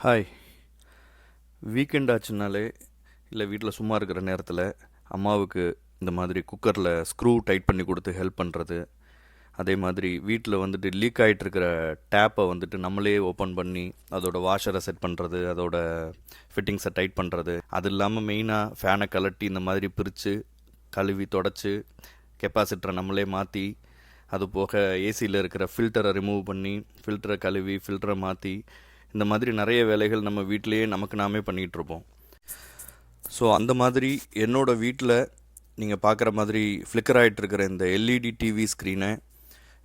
Hi. Weekend ஆச்சுனாலே இல்லை வீட்டில் சும்மா இருக்கிற நேரத்தில் அம்மாவுக்கு இந்த மாதிரி குக்கரில் ஸ்க்ரூ டைட் பண்ணி கொடுத்து ஹெல்ப் பண்ணுறது, அதே மாதிரி வீட்டில் வந்துட்டு லீக் ஆகிட்டு இருக்கிற டேப்பை வந்துட்டு நம்மளே ஓப்பன் பண்ணி அதோட வாஷரை செட் பண்ணுறது, அதோட ஃபிட்டிங்ஸை டைட் பண்ணுறது, அது இல்லாமல் மெயினாக ஃபேனை கலட்டி இந்த மாதிரி பிரித்து கழுவி தொடச்சி கெப்பாசிட்டரை நம்மளே மாற்றி, அது போக ஏசியில் இருக்கிற ஃபில்டரை ரிமூவ் பண்ணி ஃபில்டரை கழுவி ஃபில்டரை மாற்றி, இந்த மாதிரி நிறைய வேலைகள் நம்ம வீட்டிலையே நமக்கு நாமே பண்ணிகிட்ருப்போம். ஸோ அந்த மாதிரி என்னோடய வீட்டில் நீங்கள் பார்க்குற மாதிரி ஃப்ளிக்கர் ஆகிட்டு இருக்கிற இந்த எல்இடி டிவி ஸ்க்ரீனை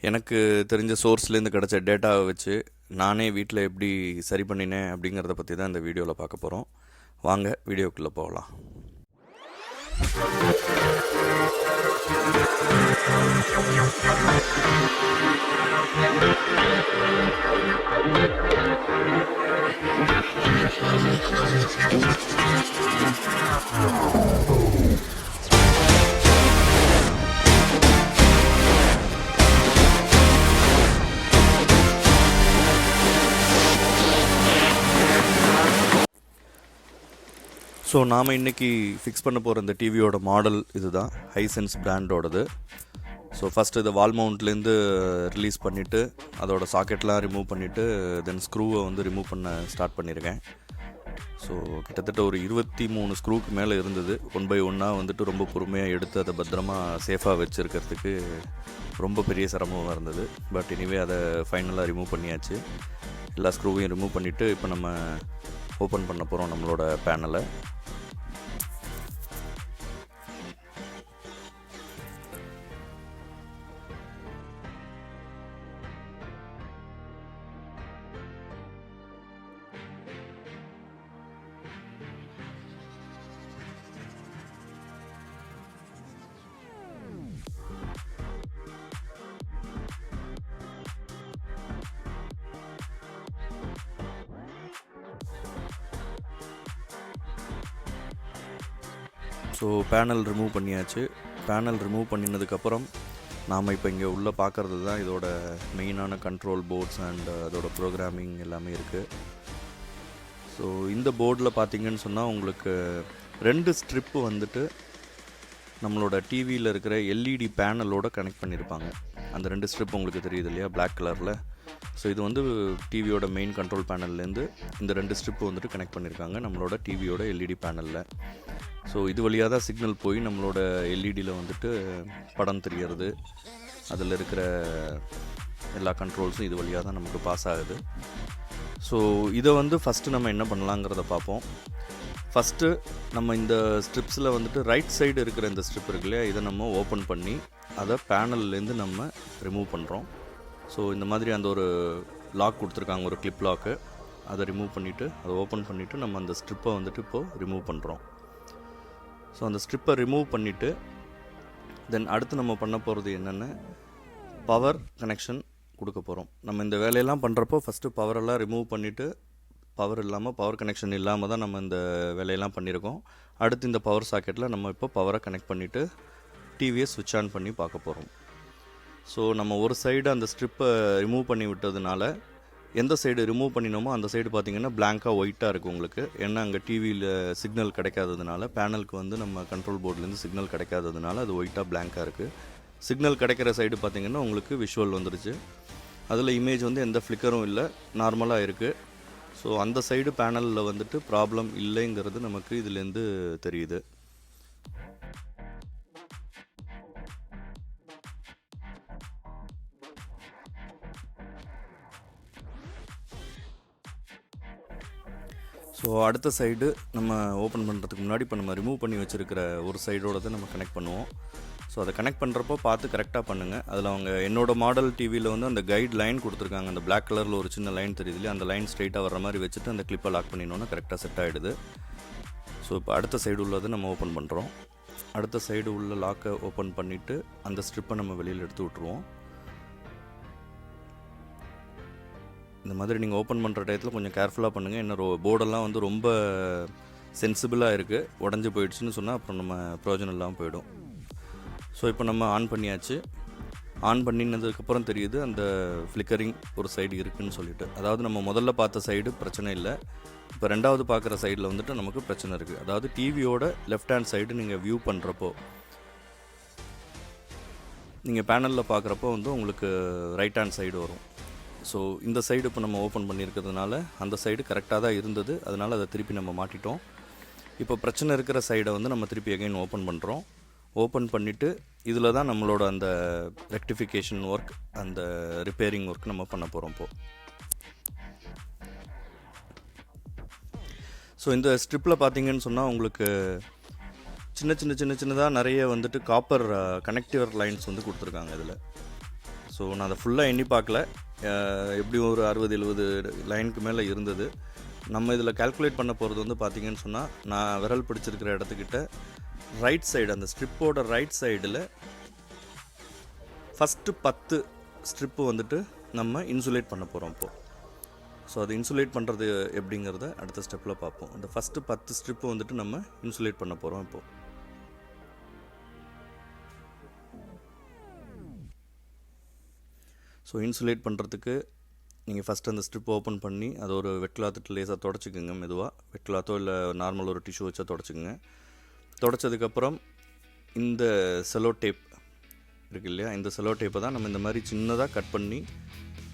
எனக்கு தெரிஞ்ச சோர்ஸ்லேருந்து கிடச்ச டேட்டாவை வச்சு நானே வீட்டில் எப்படி சரி பண்ணினேன் அப்படிங்கிறத பற்றி தான் இந்த வீடியோவில் பார்க்க போகிறோம். வாங்க வீடியோக்குள்ளே போகலாம். ஸோ நாம் இன்றைக்கி ஃபிக்ஸ் பண்ண போகிற இந்த டிவியோட மாடல் இது தான், ஹைசென்ஸ் பிராண்டோடது. ஸோ ஃபஸ்ட்டு இதை வால் மவுண்ட்லேருந்து ரிலீஸ் பண்ணிவிட்டு அதோட சாக்கெட்லாம் ரிமூவ் பண்ணிவிட்டு தென் ஸ்க்ரூவை வந்து ரிமூவ் பண்ண ஸ்டார்ட் பண்ணியிருக்கேன். ஸோ கிட்டத்தட்ட ஒரு 23 ஸ்க்ரூக்கு மேலே இருந்தது. 1 by 1 வந்துட்டு ரொம்ப பொறுமையாக எடுத்து அதை பத்திரமா சேஃபாக வச்சுருக்கிறதுக்கு ரொம்ப பெரிய சிரமமாக இருந்தது. பட் எனிவே அதை ஃபைனலாக ரிமூவ் பண்ணியாச்சு. எல்லா ஸ்க்ரூவையும் ரிமூவ் பண்ணிவிட்டு இப்போ நம்ம ஓப்பன் பண்ண போகிறோம் நம்மளோட பேனலை. ஸோ பேனல் ரிமூவ் பண்ணியாச்சு. பேனல் ரிமூவ் பண்ணினதுக்கப்புறம் நாம் இப்போ இங்கே உள்ளே பார்க்குறது தான் இதோட மெயினான கண்ட்ரோல் போர்ட்ஸ் அண்ட் அதோட ப்ரோக்ராமிங் எல்லாமே இருக்குது. ஸோ இந்த போர்டில் பார்த்திங்கன்னு சொன்னால் உங்களுக்கு 2 ஸ்ட்ரிப்பு வந்துட்டு நம்மளோட டிவியில் இருக்கிற எல்இடி பேனலோட கனெக்ட் பண்ணியிருப்பாங்க. அந்த 2 ஸ்ட்ரிப் உங்களுக்கு தெரியுது இல்லையா, பிளாக் கலரில். ஸோ இது வந்து டிவியோட மெயின் கண்ட்ரோல் பேனல்லேருந்து இந்த 2 ஸ்ட்ரிப்பு வந்துட்டு கனெக்ட் பண்ணியிருக்காங்க நம்மளோட டிவியோட எல்இடி பேனலில். ஸோ இது வழியாக தான் சிக்னல் போய் நம்மளோட எல்இடியில் வந்துட்டு படம் தெரியறது, அதில் இருக்கிற எல்லா கண்ட்ரோல்ஸும் இது வழியாக தான் நமக்கு பாஸ் ஆகுது. ஸோ இதை வந்து ஃபஸ்ட்டு நம்ம என்ன பண்ணலாங்கிறத பார்ப்போம். ஃபஸ்ட்டு நம்ம இந்த ஸ்ட்ரிப்ஸில் வந்துட்டு ரைட் சைடு இருக்கிற இந்த ஸ்ட்ரிப் இருக்கு இல்லையா, இதை நம்ம ஓப்பன் பண்ணி அதை பேனல்லேருந்து நம்ம ரிமூவ் பண்ணுறோம். ஸோ இந்த மாதிரி அந்த ஒரு லாக் கொடுத்துருக்காங்க, ஒரு கிளிப் லாக்கு, அதை ரிமூவ் பண்ணிவிட்டு அதை ஓப்பன் பண்ணிவிட்டு நம்ம அந்த ஸ்ட்ரிப்பை வந்துட்டு இப்போது ரிமூவ் பண்ணுறோம். ஸோ அந்த ஸ்ட்ரிப்பை ரிமூவ் பண்ணிவிட்டு தென் அடுத்து நம்ம பண்ண போகிறது என்னென்னா பவர் கனெக்ஷன் கொடுக்க போகிறோம். நம்ம இந்த வேலையெல்லாம் பண்ணுறப்போ ஃபஸ்ட்டு பவரெல்லாம் ரிமூவ் பண்ணிவிட்டு பவர் இல்லாமல், பவர் கனெக்ஷன் இல்லாமல் தான் நம்ம இந்த வேலையெல்லாம் பண்ணியிருக்கோம். அடுத்து இந்த பவர் சாக்கெட்டில் நம்ம இப்போ பவரை கனெக்ட் பண்ணிவிட்டு டிவியை ஸ்விட்ச் ஆன் பண்ணி பார்க்க போகிறோம். ஸோ நம்ம ஒரு சைடு அந்த ஸ்ட்ரிப்பை ரிமூவ் பண்ணி விட்டதுனால எந்த சைடு ரிமூவ் பண்ணினோமோ அந்த சைடு பார்த்திங்கன்னா பிளாங்காக ஒயிட்டாக இருக்குது உங்களுக்கு. ஏன்னா அங்கே டிவியில் சிக்னல் கிடைக்காததுனால, பேனலுக்கு வந்து நம்ம கண்ட்ரோல் போர்ட்லேருந்து சிக்னல் கிடைக்காததுனால அது ஒயிட்டாக பிளாங்காக இருக்குது. சிக்னல் கிடைக்கிற சைடு பார்த்திங்கன்னா உங்களுக்கு விஷுவல் வந்துருச்சு. அதில் இமேஜ் வந்து எந்த ஃப்ளிக்கரும் இல்லை, நார்மலாக இருக்குது. ஸோ அந்த சைடு பேனலில் வந்துட்டு ப்ராப்ளம் இல்லைங்கிறது நமக்கு இதுலேருந்து தெரியுது. ஸோ அடுத்த சைடு நம்ம ஓப்பன் பண்ணுறதுக்கு முன்னாடி இப்போ நம்ம ரிமூவ் பண்ணி வச்சுருக்கிற ஒரு சைடோட தான் நம்ம கனெக்ட் பண்ணுவோம். ஸோ அதை கனெக்ட் பண்ணுறப்போ பார்த்து கரெக்டாக பண்ணுங்கள். அதில் அவங்க என்னோட மாடல் டிவியில் வந்து அந்த கைட் லைன் கொடுத்துருக்காங்க, அந்த பிளாக் கலரில் ஒரு சின்ன லைன் தெரியுது இல்லையா, அந்த லைன் ஸ்ட்ரைட்டாக வர மாதிரி வச்சுட்டு அந்த கிளிப்பை லாக் பண்ணினோன்னா கரெக்டாக செட் ஆகிடுது. ஸோ இப்போ அடுத்த சைடு உள்ளது நம்ம ஓப்பன் பண்ணுறோம். அடுத்த சைடு உள்ள லாக்கை ஓப்பன் பண்ணிவிட்டு அந்த ஸ்ட்ரிப்பை நம்ம வெளியில் எடுத்து விட்ருவோம். இந்த மாதிரி நீங்கள் ஓப்பன் பண்ணுற டயத்தில் கொஞ்சம் கேர்ஃபுல்லாக பண்ணுங்கள். என்ன போர்டெல்லாம் வந்து ரொம்ப சென்சிபிளாக இருக்குது, உடஞ்சி போயிடுச்சுன்னு சொன்னால் அப்புறம் நம்ம பிரயோஜனம் இல்லாமல் போயிடும். ஸோ இப்போ நம்ம ஆன் பண்ணியாச்சு. ஆன் பண்ணினதுக்கப்புறம் தெரியுது அந்த ஃப்ளிக்கரிங் ஒரு சைடு இருக்குதுன்னு சொல்லிட்டு. அதாவது நம்ம முதல்ல பார்த்த சைடு பிரச்சனை இல்லை, இப்போ ரெண்டாவது பார்க்குற சைடில் வந்துட்டு நமக்கு பிரச்சனை இருக்குது. அதாவது டிவியோட லெஃப்ட் ஹேண்ட் சைடு நீங்கள் வியூ பண்ணுறப்போ, நீங்கள் பேனலில் பார்க்குறப்போ வந்து உங்களுக்கு ரைட் ஹேண்ட் சைடு வரும். ஸோ இந்த சைடு இப்போ நம்ம ஓப்பன் பண்ணியிருக்கிறதுனால அந்த சைடு கரெக்டாக தான் இருந்தது, அதனால் அதை திருப்பி நம்ம மாட்டிட்டோம். இப்போ பிரச்சனை இருக்கிற சைடை வந்து நம்ம திருப்பி அகைன் ஓப்பன் பண்ணுறோம். ஓப்பன் பண்ணிவிட்டு இதில் தான் நம்மளோட அந்த ரெக்டிஃபிகேஷன் ஒர்க், அந்த ரிப்பேரிங் ஒர்க் நம்ம பண்ண போகிறோம் இப்போது. ஸோ இந்த ஸ்ட்ரிப்பில் பார்த்தீங்கன்னு சொன்னால் உங்களுக்கு சின்னதாக நிறைய வந்துட்டு காப்பர் கனெக்டிவர் லைன்ஸ் வந்து கொடுத்துருக்காங்க இதில். ஸோ நான் அதை ஃபுல்லாக எண்ணி பார்க்கல, எப்படியும் ஒரு 60-70 லைனுக்கு மேலே இருந்தது. நம்ம இதில் கால்குலேட் பண்ண போகிறது வந்து பார்த்திங்கன்னு சொன்னால், நான் விரல் பிடிச்சிருக்கிற இடத்துக்கிட்ட ரைட் சைடு, அந்த ஸ்ட்ரிப்போட ரைட் சைடில் ஃபஸ்ட்டு 10 ஸ்ட்ரிப்பு வந்துட்டு நம்ம இன்சுலேட் பண்ண போகிறோம் இப்போது. ஸோ அது இன்சுலேட் பண்ணுறது எப்படிங்கிறத அடுத்த ஸ்டெப்பில் பார்ப்போம். அந்த ஃபஸ்ட்டு 10 ஸ்ட்ரிப்பு வந்துட்டு நம்ம இன்சுலேட் பண்ண போகிறோம் இப்போது. ஸோ இன்சுலேட் பண்ணுறதுக்கு நீங்கள் ஃபஸ்ட்டு அந்த ஸ்ட்ரிப் ஓப்பன் பண்ணி அதை ஒரு வெட் கிளாத்து லேசாக தொடச்சிக்கோங்க. மெதுவாக வெட் கிளாத்தோ இல்லை நார்மல் ஒரு டிஷ்யூ வச்சா தொடச்சிக்கோங்க. தொடச்சதுக்கப்புறம் இந்த செலோ டேப் இருக்குது இல்லையா, இந்த செலோ டேப்பை தான் நம்ம இந்த மாதிரி சின்னதாக கட் பண்ணி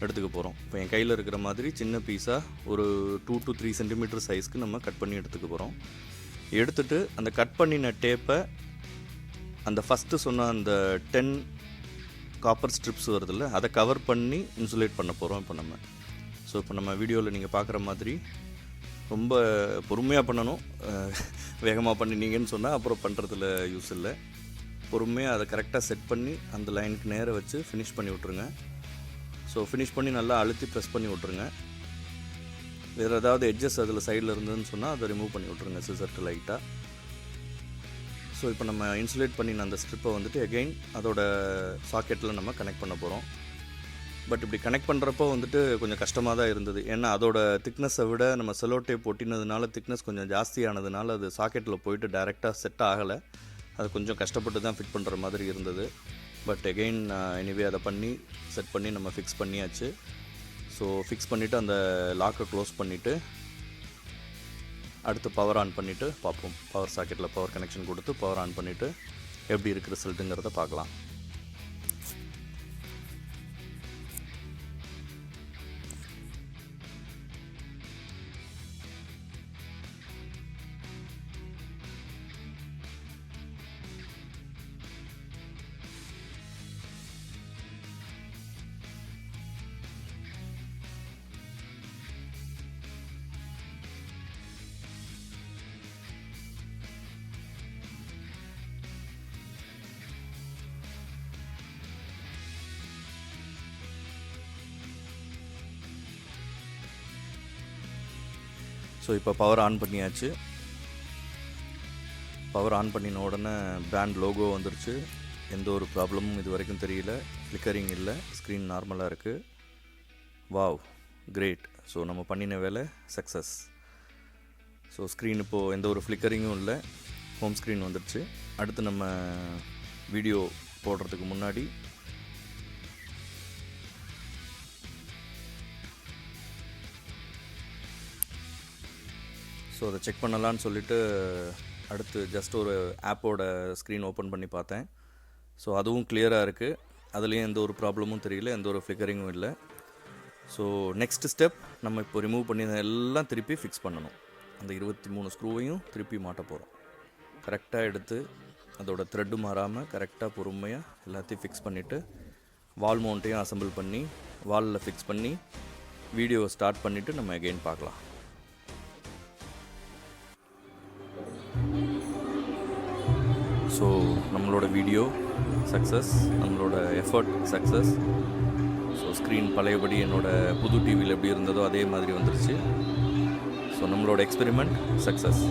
எடுத்துக்க போகிறோம். இப்போ என் கையில் இருக்கிற மாதிரி சின்ன பீஸாக ஒரு 2 to 3 சென்டிமீட்டர் சைஸ்க்கு நம்ம கட் பண்ணி எடுத்துக்க போகிறோம். எடுத்துகிட்டு அந்த கட் பண்ணின டேப்பை அந்த ஃபஸ்ட்டு சொன்ன அந்த 10 காப்பர் ஸ்ட்ரிப்ஸ் வருதில்ல, அதை கவர் பண்ணி இன்சுலேட் பண்ண போகிறோம் இப்போ நம்ம. ஸோ இப்போ நம்ம வீடியோவில் நீங்கள் பார்க்குற மாதிரி ரொம்ப பொறுமையாக பண்ணணும். வேகமாக பண்ணினீங்கன்னு சொன்னால் அப்புறம் பண்ணுறதுல யூஸ் இல்லை. பொறுமையாக அதை கரெக்டாக செட் பண்ணி அந்த லைனுக்கு நேராக வச்சு ஃபினிஷ் பண்ணி விட்ருங்க. ஸோ ஃபினிஷ் பண்ணி நல்லா அழுத்தி ப்ரெஸ் பண்ணி விட்ருங்க. வேறு ஏதாவது எட்ஜஸ் அதில் சைடில் இருந்ததுன்னு சொன்னால் அதை ரிமூவ் பண்ணி விட்ருங்க சிசர்ட்டு லைட்டாக. ஸோ இப்போ நம்ம இன்சுலேட் பண்ணின அந்த ஸ்ட்ரிப்பை வந்துட்டு எகெயின் அதோட சாக்கெட்டில் நம்ம கனெக்ட் பண்ண போகிறோம். பட் இப்படி கனெக்ட் பண்ணுறப்போ வந்துட்டு கொஞ்சம் கஷ்டமாக தான் இருந்தது. ஏன்னா அதோட திக்னஸை விட நம்ம செலோ டேப் ஒட்டினதுனால திக்னஸ் கொஞ்சம் ஜாஸ்தியானதுனால அது சாக்கெட்டில் போயிட்டு டைரெக்டாக செட் ஆகலை. அது கொஞ்சம் கஷ்டப்பட்டு தான் ஃபிட் பண்ணுற மாதிரி இருந்தது. பட் எகெயின் எனிவே அதை பண்ணி செட் பண்ணி நம்ம ஃபிக்ஸ் பண்ணியாச்சு. ஸோ ஃபிக்ஸ் பண்ணிவிட்டு அந்த லாக்கை க்ளோஸ் பண்ணிவிட்டு அடுத்து பவர் ஆன் பண்ணிவிட்டு பார்ப்போம். பவர் சாக்கெட்டில் பவர் கனெக்ஷன் கொடுத்து பவர் ஆன் பண்ணிவிட்டு எப்படி இருக்குது ரிசல்ட்டுங்கிறத பார்க்கலாம். ஸோ இப்போ பவர் ஆன் பண்ணியாச்சு. பவர் ஆன் பண்ணின உடனே பிராண்ட் லோகோ வந்துருச்சு. எந்த ஒரு ப்ராப்ளமும் இது வரைக்கும் தெரியல. ஃப்ளிக்கரிங் இல்லை, ஸ்க்ரீன் நார்மலாக இருக்குது. Wow, great. ஸோ நம்ம பண்ணின வேலை சக்ஸஸ். ஸோ ஸ்க்ரீன் இப்போது எந்த ஒரு ஃப்ளிக்கரிங்கும் இல்லை, ஹோம் ஸ்க்ரீன் வந்துருச்சு. அடுத்து நம்ம வீடியோ போடுறதுக்கு முன்னாடி ஸோ அதை செக் பண்ணலான்னு சொல்லிவிட்டு அடுத்து ஜஸ்ட் ஒரு ஆப்போட ஸ்க்ரீன் ஓப்பன் பண்ணி பார்த்தேன். ஸோ அதுவும் கிளியராக இருக்குது, அதுலேயும் எந்த ஒரு ப்ராப்ளமும் தெரியல, எந்த ஒரு ஃப்ளிக்கரிங்கும் இல்லை. ஸோ நெக்ஸ்ட் ஸ்டெப் நம்ம இப்போ ரிமூவ் பண்ணி எல்லாம் திருப்பி ஃபிக்ஸ் பண்ணணும். அந்த 23 ஸ்க்ரூவையும் திருப்பி மாட்ட போகிறோம். கரெக்டாக எடுத்து அதோட த்ரெட்டு மாறாமல் கரெக்டாக பொறுமையாக எல்லாத்தையும் ஃபிக்ஸ் பண்ணிவிட்டு வால் மவுண்ட்டையும் அசம்பிள் பண்ணி வாலில் ஃபிக்ஸ் பண்ணி வீடியோவை ஸ்டார்ட் பண்ணிவிட்டு நம்ம அகெயின் பார்க்கலாம். ஸோ நம்மளோட வீடியோ சக்ஸஸ், நம்மளோட எஃபர்ட் சக்ஸஸ். ஸோ ஸ்க்ரீன் பழையபடி என்னோடய புது டிவியில் எப்படி இருந்ததோ அதே மாதிரி வந்துருச்சு. ஸோ நம்மளோட எக்ஸ்பெரிமெண்ட் சக்ஸஸ்.